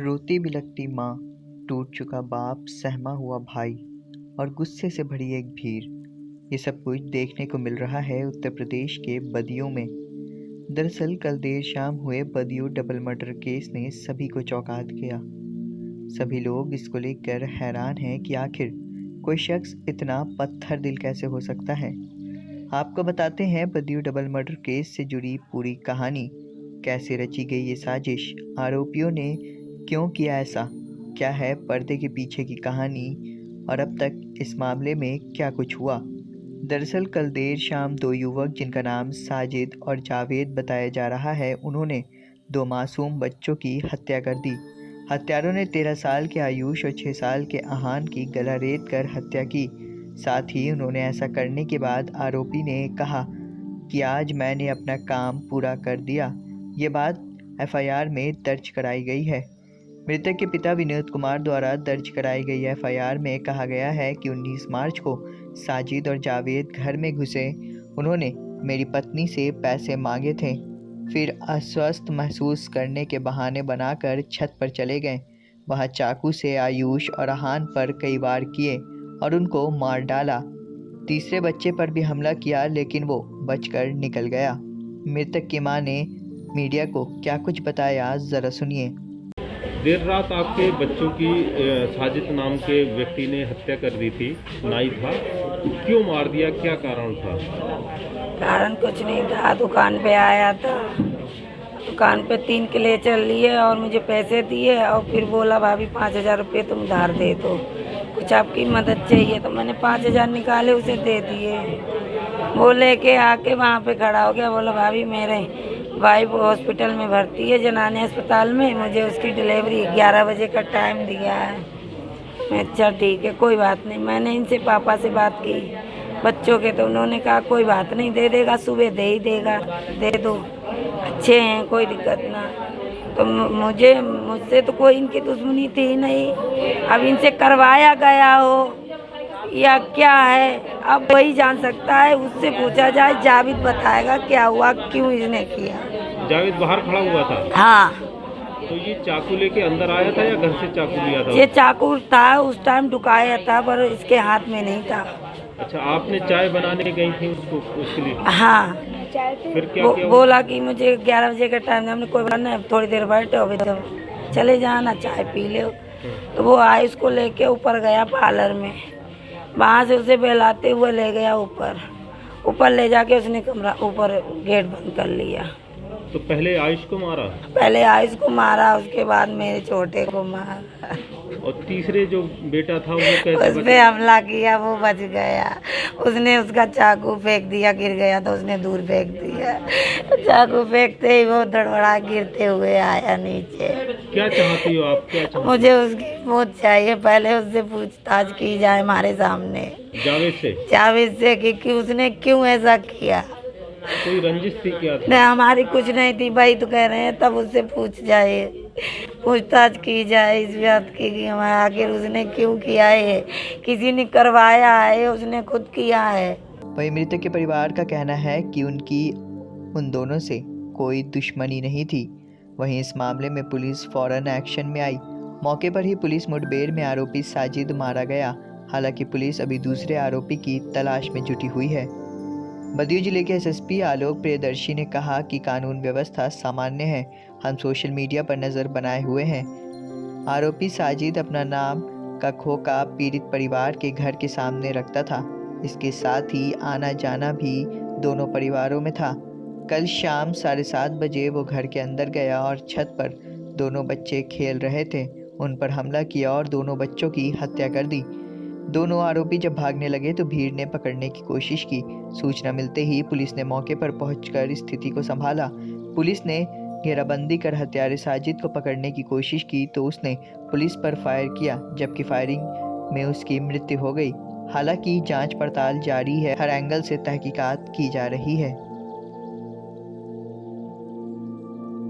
रोती बिलखती माँ, टूट चुका बाप, सहमा हुआ भाई और गुस्से से भरी एक भीड़। ये सब कुछ देखने को मिल रहा है उत्तर प्रदेश के बदियूं में। दरअसल कल देर शाम हुए बदियूं डबल मर्डर केस ने सभी को चौंका दिया। सभी लोग इसको लेकर हैरान हैं कि आखिर कोई शख्स इतना पत्थर दिल कैसे हो सकता है। आपको बताते हैं बदियूं डबल मर्डर केस से जुड़ी पूरी कहानी। कैसे रची गई ये साजिश, आरोपियों ने क्यों किया ऐसा, क्या है पर्दे के पीछे की कहानी और अब तक इस मामले में क्या कुछ हुआ। दरअसल कल देर शाम दो युवक जिनका नाम साजिद और जावेद बताया जा रहा है, उन्होंने दो मासूम बच्चों की हत्या कर दी। हत्यारों ने 13 साल के आयुष और 6 साल के अहान की गला रेत कर हत्या की। साथ ही उन्होंने ऐसा करने के बाद आरोपी ने कहा कि आज मैंने अपना काम पूरा कर दिया। ये बात एफआईआर में दर्ज कराई गई है। मृतक के पिता विनोद कुमार द्वारा दर्ज कराई गई एफआईआर में कहा गया है कि 19 मार्च को साजिद और जावेद घर में घुसे। उन्होंने मेरी पत्नी से पैसे मांगे थे, फिर अस्वस्थ महसूस करने के बहाने बनाकर छत पर चले गए। वहां चाकू से आयुष और अहान पर कई वार किए और उनको मार डाला। तीसरे बच्चे पर भी हमला किया, लेकिन वो बचकर निकल गया। मृतक की मां ने मीडिया को क्या कुछ बताया, जरा सुनिए। देर रात आपके बच्चों की साजिद नाम के व्यक्ति ने हत्या कर दी थी, नाई था, क्यों मार दिया, क्या कारण था? कारण कुछ नहीं था। दुकान पे आया था, दुकान पे 3 किले चल लिए और मुझे पैसे दिए और फिर बोला भाभी 5000 रुपये तुम उधार दे दो, कुछ आपकी मदद चाहिए। तो मैंने 5000 निकाले, उसे दे दिए। वो लेके आके वहाँ पे खड़ा हो गया, बोला भाभी मेरे वाइफ हॉस्पिटल में भर्ती है, जनाने अस्पताल में, मुझे उसकी डिलीवरी 11 बजे का टाइम दिया है। मैं अच्छा ठीक है, कोई बात नहीं। मैंने इनसे पापा से बात की बच्चों के, तो उन्होंने कहा कोई बात नहीं, दे देगा, सुबह दे ही देगा, दे दो, अच्छे हैं, कोई दिक्कत ना। तो मुझसे तो कोई इनकी दुश्मनी थी नहीं। अब इनसे करवाया गया हो या क्या है, अब वही जान सकता है, उससे पूछा जाए। जावेद बताएगा क्या हुआ, क्यों इसने किया। जावेद बाहर खड़ा हुआ था? हाँ। तो ये चाकू लेके अंदर आया था या घर से चाकू लिया था? ये चाकू था, उस टाइम ढुकाया था, पर इसके हाथ में नहीं था। अच्छा, आपने चाय बनाने गई थी उसके लिए? हाँ। फिर क्या किया? बोला कि मुझे 11 बजे का टाइम, हमने कोई बात नहीं, थोड़ी देर बैठे हो, चले जाना, चाय पी लो। तो वो आए, उसको लेके ऊपर गया पार्लर में, वहाँ से उसे बहलाते हुए ले गया ऊपर ले जाके उसने कमरा ऊपर गेट बंद कर लिया। तो पहले आयुष को मारा? पहले आयुष को मारा, उसके बाद मेरे छोटे को मारा। और तीसरे जो बेटा था वो कैसे? उस पे हमला किया, वो बच गया। उसने उसका चाकू फेंक दिया, गिर गया तो उसने दूर फेंक दिया। चाकू फेंकते ही वो धड़बड़ा गिरते हुए आया नीचे। क्या चाहती हो आप, क्या चाहती? मुझे उसकी मौत चाहिए, पहले उससे पूछताछ की जाए हमारे सामने, जावेद से कि उसने क्यों ऐसा किया। कोई रंजिश थी क्या? नहीं, हमारी कुछ नहीं थी भाई, तो कह रहे हैं, तब उससे पूछ जाए, पूछताछ की जाए इस बात की कि हमारे आखिर उसने क्यों किया है, किसी ने करवाया है, उसने खुद किया है। वहीं मृतक के परिवार का कहना है कि उनकी उन दोनों से कोई दुश्मनी नहीं थी। वहीं इस मामले में पुलिस फौरन एक्शन में आई। मौके पर ही पुलिस मुठभेड़ में आरोपी साजिद मारा गया। हालांकि पुलिस अभी दूसरे आरोपी की तलाश में जुटी हुई है। बदियूं जिले के एसएसपी आलोक प्रियदर्शी ने कहा कि कानून व्यवस्था सामान्य है, हम सोशल मीडिया पर नज़र बनाए हुए हैं। आरोपी साजिद अपना नाम का खोका पीड़ित परिवार के घर के सामने रखता था। इसके साथ ही आना जाना भी दोनों परिवारों में था। कल शाम 7:30 बजे वो घर के अंदर गया और छत पर दोनों बच्चे खेल रहे थे, उन पर हमला किया और दोनों बच्चों की हत्या कर दी। दोनों आरोपी जब भागने लगे तो भीड़ ने पकड़ने की कोशिश की। सूचना मिलते ही पुलिस ने मौके पर पहुंचकर स्थिति को संभाला। पुलिस ने घेराबंदी कर हत्यारे साजिद को पकड़ने की कोशिश की तो उसने पुलिस पर फायर किया, जबकि फायरिंग में उसकी मृत्यु हो गई। हालांकि जांच पड़ताल जारी है, हर एंगल से तहकीकात की जा रही है।